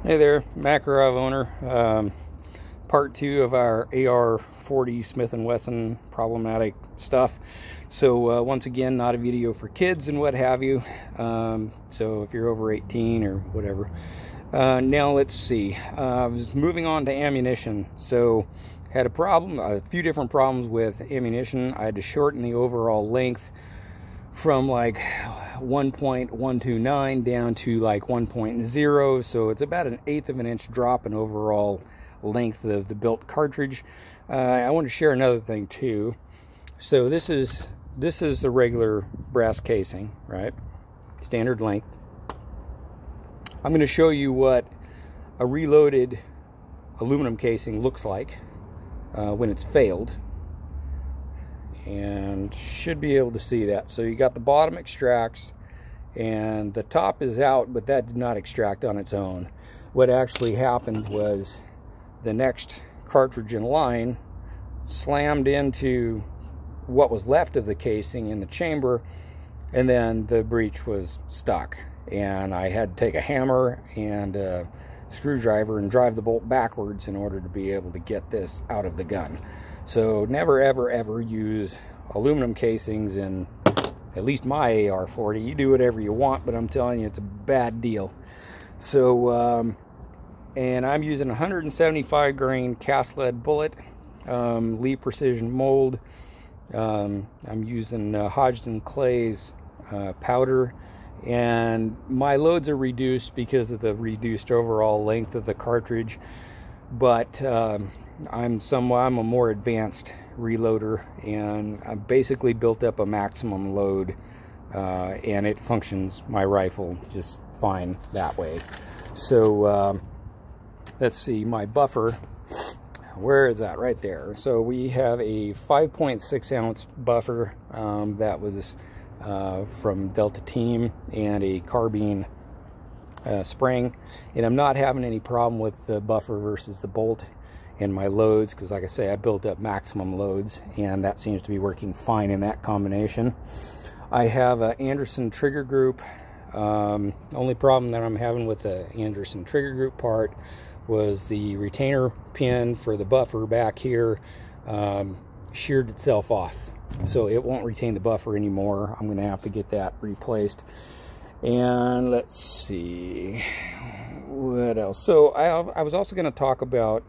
Hey there, Makarov owner. Part 2 of our AR-40 Smith Wesson problematic stuff. So once again, not a video for kids and what have you. So if you're over 18 or whatever. Now let's see. I was moving on to ammunition. So had a few different problems with ammunition. I had to shorten the overall length from like 1.129 down to like 1.0, so it's about 1/8 of an inch drop in overall length of the built cartridge. I want to share another thing too. So this is the regular brass casing, right? Standard length. I'm going to show you what a reloaded aluminum casing looks like when it's failed. And should be able to see that. So you got the bottom extracts and the top is out, but that did not extract on its own. What actually happened was the next cartridge in line slammed into what was left of the casing in the chamber, and then the breech was stuck, and I had to take a hammer and a screwdriver and drive the bolt backwards in order to be able to get this out of the gun. So never ever use aluminum casings in at least my AR-40. You do whatever you want, but I'm telling you, it's a bad deal. So and I'm using 175 grain cast lead bullet, Lee precision mold. I'm using Hodgdon Clay's powder, and my loads are reduced because of the reduced overall length of the cartridge, but I'm a more advanced reloader, and I basically built up a maximum load, and it functions my rifle just fine that way. So let's see, my buffer, where is that? Right there. So we have a 5.6 ounce buffer that was from Delta Team, and a carbine spring, and I'm not having any problem with the buffer versus the bolt in my loads, because like I say, I built up maximum loads, and that seems to be working fine in that combination. I have an Anderson trigger group. Only problem that I'm having with the Anderson trigger group part was the retainer pin for the buffer back here sheared itself off, so it won't retain the buffer anymore. I'm going to have to get that replaced. And let's see what else. So I was also going to talk about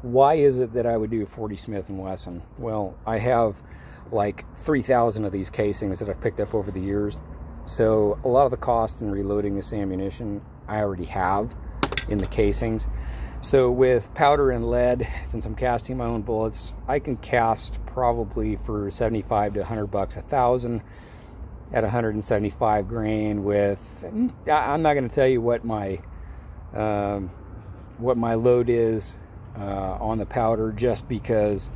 why is it that I would do 40 Smith & Wesson. Well, I have like 3,000 of these casings that I've picked up over the years, so a lot of the cost in reloading this ammunition I already have in the casings. So with powder and lead, since I'm casting my own bullets, I can cast probably for 75 to 100 bucks a thousand at 175 grain with, I'm not going to tell you what my load is on the powder, just because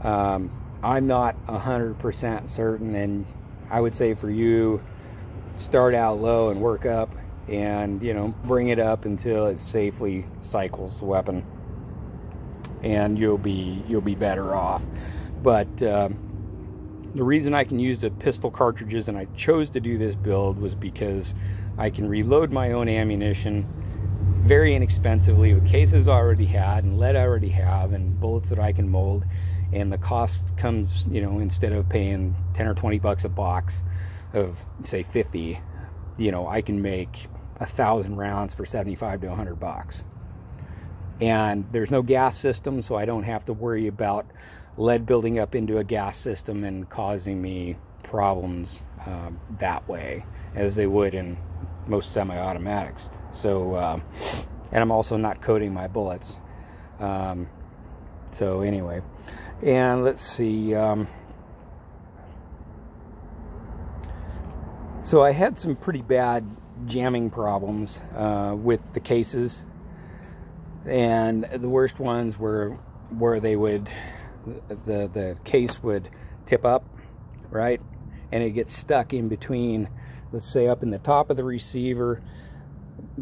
I'm not 100% certain. And I would say for you, start out low and work up, and bring it up until it safely cycles the weapon, and you'll be better off. But the reason I can use the pistol cartridges, and I chose to do this build, was because I can reload my own ammunition very inexpensively with cases I already had, and lead I already have, and bullets that I can mold. And the cost comes, instead of paying 10 or 20 bucks a box of, say, 50, I can make 1,000 rounds for 75 to 100 bucks. And there's no gas system, so I don't have to worry about lead building up into a gas system and causing me problems that way, as they would in most semi-automatics. So and I'm also not coating my bullets. So anyway, and let's see, so I had some pretty bad jamming problems with the cases, and the worst ones were where they would, the case would tip up, right, and it gets stuck in between, let's say up in the top of the receiver,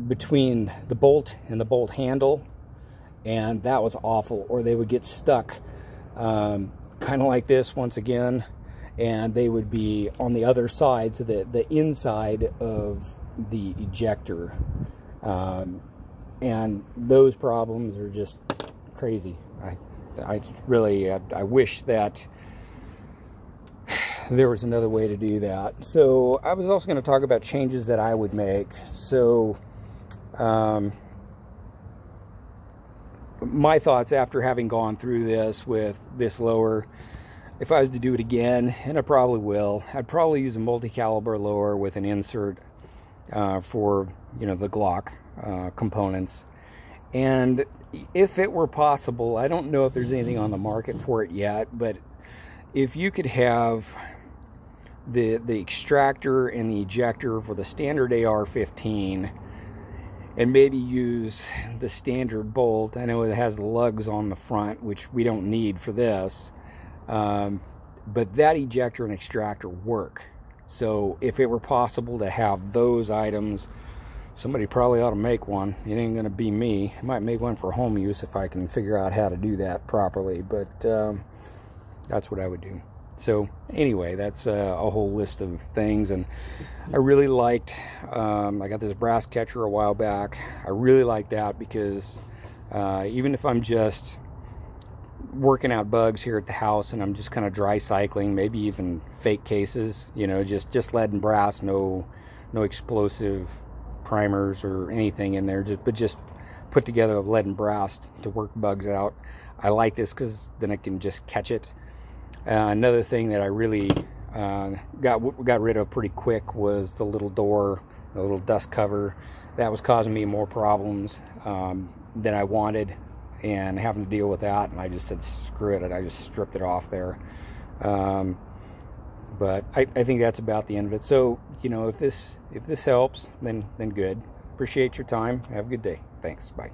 between the bolt and the bolt handle, and that was awful. Or they would get stuck kind of like this once again, and they would be on the other side, so the inside of the ejector And those problems are just crazy. I really, I wish that there was another way to do that. So I was also going to talk about changes that I would make. So my thoughts after having gone through this with this lower, if I was to do it again, and I probably will, I'd probably use a multi-caliber lower with an insert for, you know, the Glock components. And if it were possible, I don't know if there's anything on the market for it yet, but if you could have the extractor and the ejector for the standard AR-15 and maybe use the standard bolt. I know it has the lugs on the front, which we don't need for this, but that ejector and extractor work. So if it were possible to have those items, somebody probably ought to make one. It ain't gonna be me. I might make one for home use if I can figure out how to do that properly, but that's what I would do. So anyway, that's a whole list of things. And I really liked, I got this brass catcher a while back. I really like that because even if I'm just working out bugs here at the house and I'm just kind of dry cycling, maybe even fake cases, you know, just lead and brass, no explosive primers or anything in there, but just put together lead and brass to work bugs out. I like this because then I can just catch it. Another thing that I really got rid of pretty quick was the little door, the little dust cover. That was causing me more problems than I wanted, and having to deal with that, and I just said screw it, and I just stripped it off there. But I think that's about the end of it. So, you know, if this helps, then good. Appreciate your time. Have a good day. Thanks. Bye.